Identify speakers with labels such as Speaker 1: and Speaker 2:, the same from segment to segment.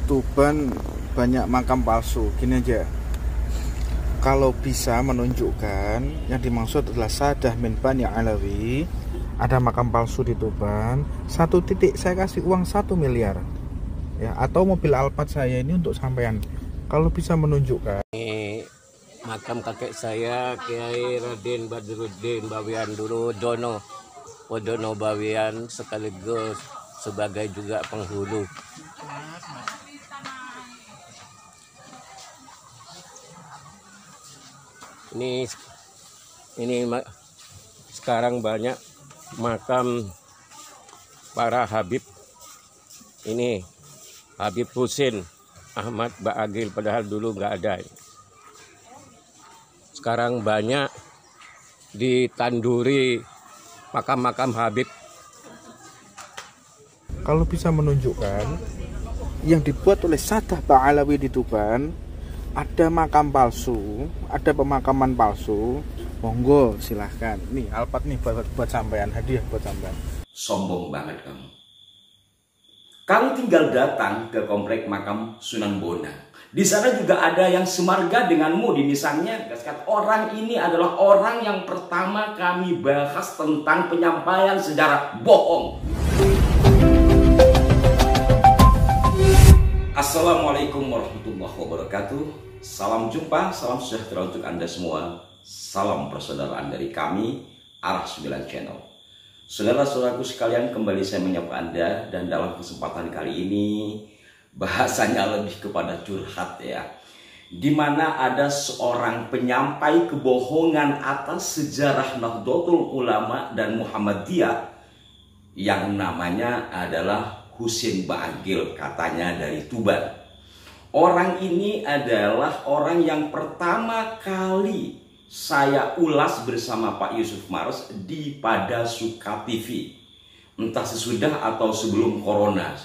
Speaker 1: Tuban banyak makam palsu. Gini aja, kalau bisa menunjukkan yang dimaksud adalah Sadah min Bani Alawi, ada makam palsu di Tuban, satu titik saya kasih uang 1 miliar ya, atau mobil Alphard saya ini untuk sampean. Kalau bisa menunjukkan
Speaker 2: makam kakek saya, Kiai Raden Badruddin Bawian dulu Dono Wodono Bawian, sekaligus sebagai juga penghulu. Ini sekarang banyak makam para Habib. Ini Habib Husin Ahmad Ba'agil, padahal dulu nggak ada. Sekarang banyak ditanduri makam-makam Habib.
Speaker 1: Kalau bisa menunjukkan yang dibuat oleh Sadah Ba'alawi di Tuban, ada makam palsu, ada pemakaman palsu, monggo silahkan. Nih Alphard nih buat sampean, hadiah buat sampean.
Speaker 3: Sombong banget kamu. Kamu tinggal datang ke komplek makam Sunan Bonang. Di sana juga ada yang semarga denganmu di nisannya. Orang ini adalah orang yang pertama kami bahas tentang penyampaian sejarah bohong. Assalamualaikum warahmatullahi wabarakatuh. Salam jumpa, salam sejahtera untuk Anda semua. Salam persaudaraan dari kami, Arah 9 Channel. Saudara-saudaraku sekalian, kembali saya menyapa Anda, dan dalam kesempatan kali ini bahasanya lebih kepada curhat ya, dimana ada seorang penyampai kebohongan atas sejarah Nahdlatul Ulama dan Muhammadiyah yang namanya adalah Husin Ba'agil, katanya dari Tuban. Orang ini adalah orang yang pertama kali saya ulas bersama Pak Yusuf Maros di Pada Suka TV, entah sesudah atau sebelum corona.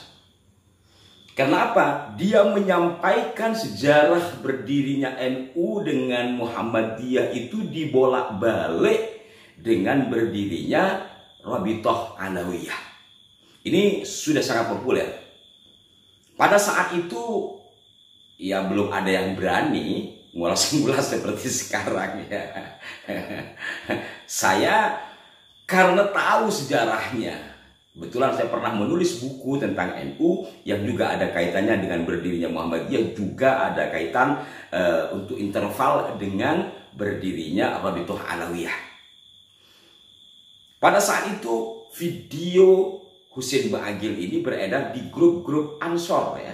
Speaker 3: Kenapa? Dia menyampaikan sejarah berdirinya NU dengan Muhammadiyah itu dibolak-balik dengan berdirinya Rabithah Alawiyah. Ini sudah sangat populer. Pada saat itu ya belum ada yang berani ngulas-ngulas seperti sekarang ya. Saya karena tahu sejarahnya, kebetulan saya pernah menulis buku tentang NU yang juga ada kaitannya dengan berdirinya Muhammadiyah, juga ada kaitan untuk interval dengan berdirinya Rabithah Alawiyah. Pada saat itu video Husin Ba'agil ini beredar di grup-grup Ansor ya.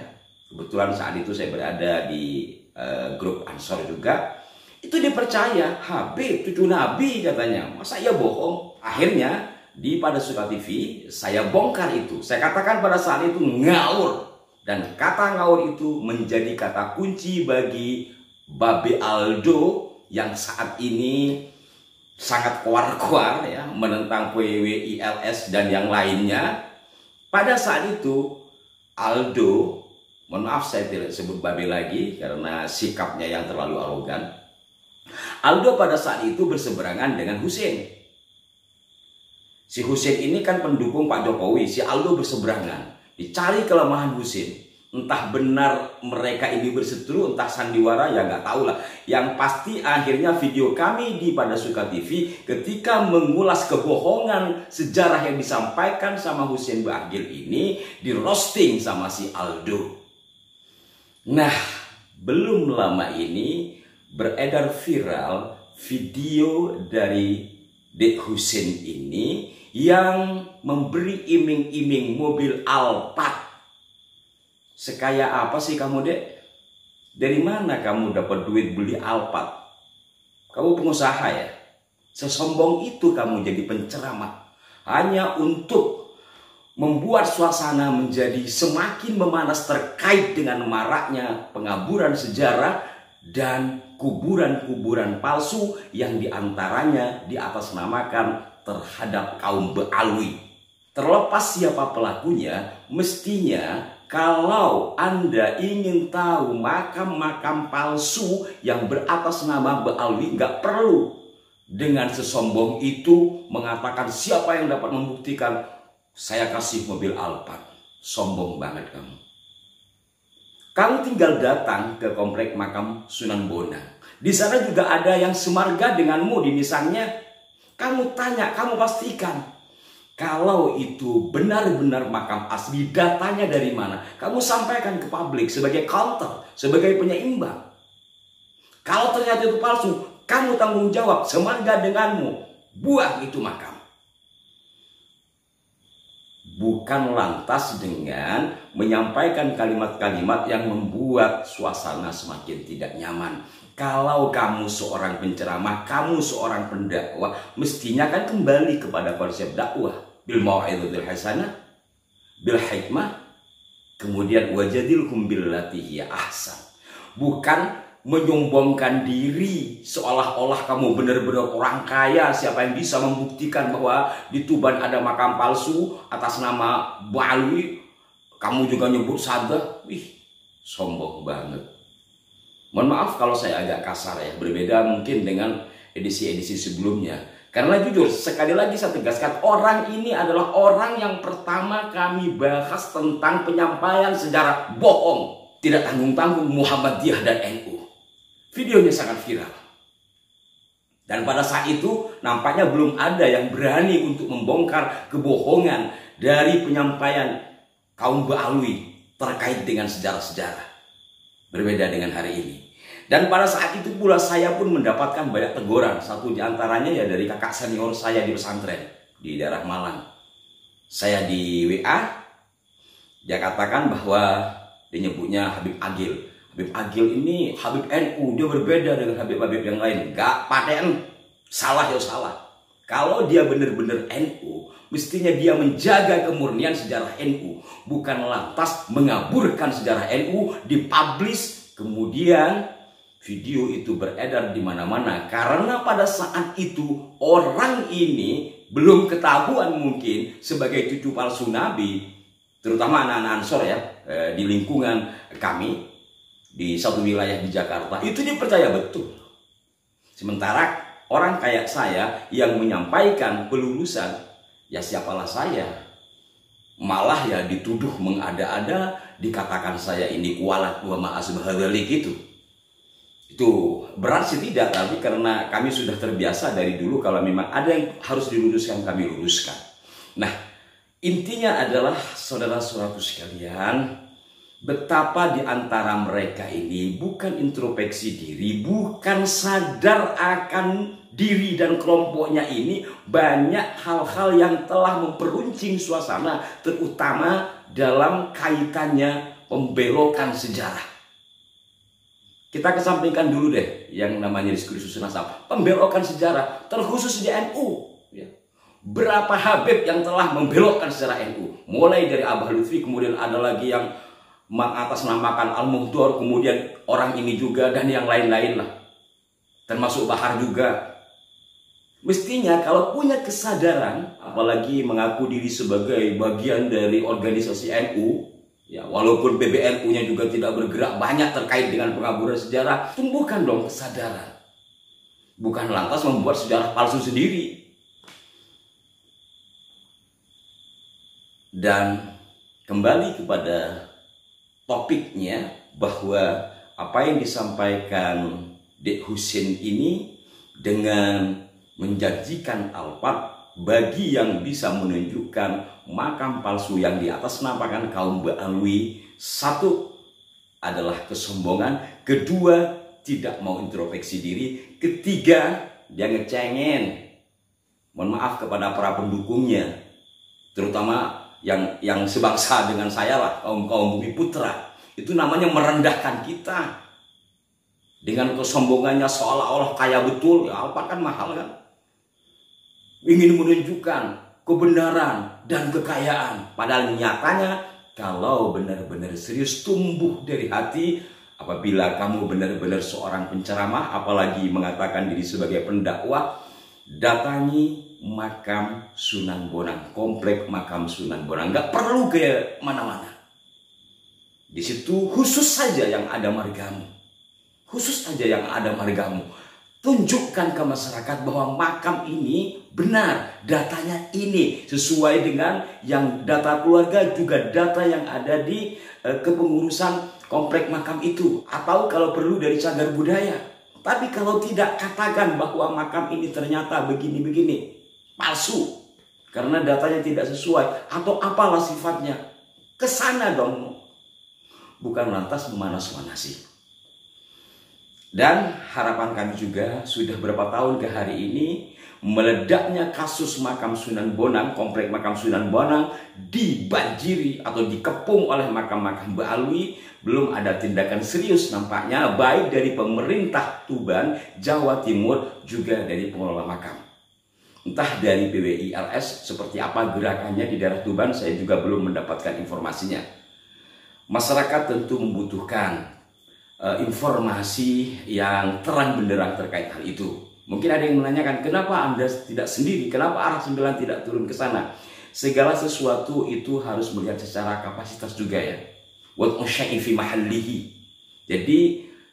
Speaker 3: Kebetulan saat itu saya berada di grup Ansor juga. Itu dipercaya, Habib cucu Nabi katanya. Masa ya bohong? Akhirnya di Pada Suka TV saya bongkar itu. Saya katakan pada saat itu ngawur. Dan kata ngawur itu menjadi kata kunci bagi Babe Aldo yang saat ini sangat kuar-kuar ya, menentang PWILS dan yang lainnya. Pada saat itu Aldo, mohon maaf saya tidak sebut Babe lagi karena sikapnya yang terlalu arogan. Aldo pada saat itu berseberangan dengan Husin. Si Husin ini kan pendukung Pak Jokowi, si Aldo berseberangan. Dicari kelemahan Husin. Entah benar mereka ini berseteru, entah sandiwara, ya nggak tahu lah. Yang pasti akhirnya video kami di Pada Suka TV ketika mengulas kebohongan sejarah yang disampaikan sama Husin Ba'agil ini di roasting sama si Aldo. Nah, belum lama ini beredar viral video dari Dek Husin ini yang memberi iming-iming mobil Alphard. Sekaya apa sih kamu, Dek? Dari mana kamu dapat duit beli Alphard? Kamu pengusaha ya? Sesombong itu kamu jadi penceramah hanya untuk membuat suasana menjadi semakin memanas terkait dengan maraknya pengaburan sejarah dan kuburan-kuburan palsu yang diantaranya diatasnamakan terhadap kaum Ba'alwi. Terlepas siapa pelakunya, mestinya kalau Anda ingin tahu makam-makam palsu yang beratas nama Ba'alwi, nggak perlu dengan sesombong itu mengatakan siapa yang dapat membuktikan saya kasih mobil Alphard. Sombong banget kamu. Kamu tinggal datang ke komplek makam Sunan Bonang. Di sana juga ada yang semarga denganmu di nisannya. Kamu tanya, kamu pastikan. Kalau itu benar-benar makam asli, datanya dari mana? Kamu sampaikan ke publik sebagai counter, sebagai penyeimbang. Kalau ternyata itu palsu, kamu tanggung jawab, semarga denganmu. Buang itu makam. Bukan lantas dengan menyampaikan kalimat-kalimat yang membuat suasana semakin tidak nyaman. Kalau kamu seorang penceramah, kamu seorang pendakwah, mestinya kan kembali kepada konsep dakwah. Bil mau'izatil hasanah, bil hikmah, kemudian wajadilhum billati hiya ahsan. Bukan menyombongkan diri seolah-olah kamu benar-benar orang kaya. Siapa yang bisa membuktikan bahwa di Tuban ada makam palsu atas nama Bali, kamu juga nyebut sadah. Wih, sombong banget. Mohon maaf kalau saya agak kasar ya, berbeda mungkin dengan edisi-edisi sebelumnya. Karena jujur, sekali lagi saya tegaskan, orang ini adalah orang yang pertama kami bahas tentang penyampaian sejarah bohong, tidak tanggung-tanggung Muhammadiyah dan NU. Videonya sangat viral. Dan pada saat itu nampaknya belum ada yang berani untuk membongkar kebohongan dari penyampaian kaum Ba'alwi terkait dengan sejarah-sejarah. Berbeda dengan hari ini. Dan pada saat itu pula saya pun mendapatkan banyak teguran. Satu diantaranya ya dari kakak senior saya di pesantren di daerah Malang. Saya di WA, dia katakan bahwa dia nyebutnya Habib Agil. Habib Agil ini Habib NU, dia berbeda dengan Habib-Habib yang lain. Gak paten, salah ya salah. Kalau dia benar-benar NU, mestinya dia menjaga kemurnian sejarah NU, bukan lantas mengaburkan sejarah NU, dipublish, kemudian video itu beredar di mana-mana. Karena pada saat itu orang ini belum ketahuan mungkin sebagai cucu palsu Nabi, terutama anak-anak Ansor ya, di lingkungan kami di satu wilayah di Jakarta, itu dipercaya betul. Sementara orang kayak saya yang menyampaikan pelurusan, ya siapalah saya, malah ya dituduh mengada-ada, dikatakan saya ini kualat wa ma'asbahadalik itu berat sih tidak, tapi karena kami sudah terbiasa dari dulu kalau memang ada yang harus diluruskan kami luruskan. Nah, intinya adalah saudara-saudaraku sekalian, betapa di antara mereka ini bukan introspeksi diri, bukan sadar akan diri dan kelompoknya ini, banyak hal-hal yang telah memperuncing suasana, terutama dalam kaitannya pembelokan sejarah. Kita kesampingkan dulu deh yang namanya diskursus nasab, pembelokan sejarah, terkhusus di NU. Berapa Habib yang telah membelokkan sejarah NU, mulai dari Abah Lutfi, kemudian ada lagi yang mengatasnamakan Al-Muhdor, kemudian orang ini juga, dan yang lain-lain lah, termasuk Bahar juga. Mestinya kalau punya kesadaran, apalagi mengaku diri sebagai bagian dari organisasi NU, ya walaupun PBNU-nya juga tidak bergerak banyak terkait dengan pengaburan sejarah, tumbuhkan dong kesadaran. Bukan lantas membuat sejarah palsu sendiri. Dan kembali kepada topiknya, bahwa apa yang disampaikan Dek Husin ini dengan menjanjikan alpat bagi yang bisa menunjukkan makam palsu yang di atas namakan kaum Ba'alwi. Satu adalah kesombongan, kedua tidak mau introspeksi diri, ketiga dia ngecengin. Mohon maaf kepada para pendukungnya, terutama yang sebangsa dengan saya lah, kaum Bumi Putra. Itu namanya merendahkan kita dengan kesombongannya seolah-olah kaya betul. Ya alpat kan mahal kan, ingin menunjukkan kebenaran dan kekayaan, padahal nyatanya kalau benar-benar serius tumbuh dari hati, apabila kamu benar-benar seorang penceramah, apalagi mengatakan diri sebagai pendakwah, datangi makam Sunan Bonang, komplek makam Sunan Bonang. Nggak perlu ke mana-mana. Di situ khusus saja yang ada margamu, khusus saja yang ada margamu. tunjukkan ke masyarakat bahwa makam ini benar, datanya ini sesuai dengan yang data keluarga, juga data yang ada di kepengurusan komplek makam itu, atau kalau perlu dari cagar budaya. Tapi kalau tidak, katakan bahwa makam ini ternyata begini-begini, palsu karena datanya tidak sesuai atau apalah sifatnya. Kesana dong, bukan lantas memanas-manasi. Dan harapan kami juga sudah berapa tahun ke hari ini meledaknya kasus makam Sunan Bonang, komplek makam Sunan Bonang dibanjiri atau dikepung oleh makam-makam Mbah Alwi. Belum ada tindakan serius nampaknya baik dari pemerintah Tuban, Jawa Timur, juga dari pengelola makam. Entah dari PWILS seperti apa gerakannya di daerah Tuban, saya juga belum mendapatkan informasinya. Masyarakat tentu membutuhkan informasi yang terang benderang terkait hal itu. Mungkin ada yang menanyakan, kenapa Anda tidak sendiri? Kenapa Arah 9 tidak turun ke sana? Segala sesuatu itu harus melihat secara kapasitas juga ya. Jadi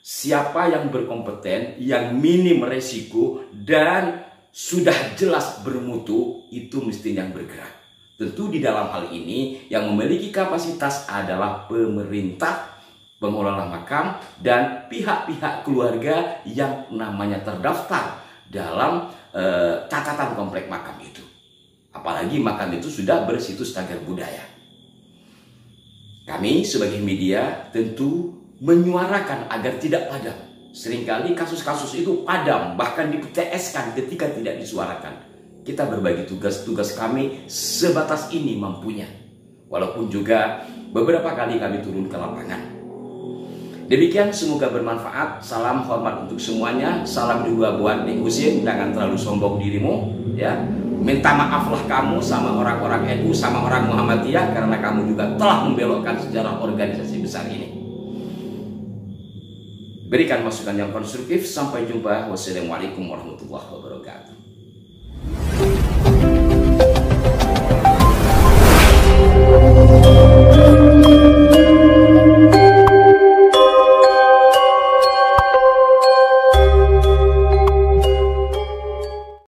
Speaker 3: siapa yang berkompeten, yang minim resiko dan sudah jelas bermutu, itu mestinya yang bergerak. Tentu di dalam hal ini yang memiliki kapasitas adalah pemerintah, pengelola makam, dan pihak-pihak keluarga yang namanya terdaftar dalam catatan komplek makam itu. Apalagi makam itu sudah bersitus cagar budaya. Kami sebagai media tentu menyuarakan agar tidak padam. Seringkali kasus-kasus itu padam, bahkan di-PTS-kan ketika tidak disuarakan. Kita berbagi tugas kami sebatas ini mampunya. Walaupun juga beberapa kali kami turun ke lapangan. Demikian, semoga bermanfaat. Salam hormat untuk semuanya. Salam juga buat Ning Husin, jangan terlalu sombong dirimu ya. Minta maaflah kamu sama orang-orang NU, sama orang Muhammadiyah, karena kamu juga telah membelokkan sejarah organisasi besar ini. Berikan masukan yang konstruktif. Sampai jumpa. Wassalamualaikum warahmatullahi wabarakatuh.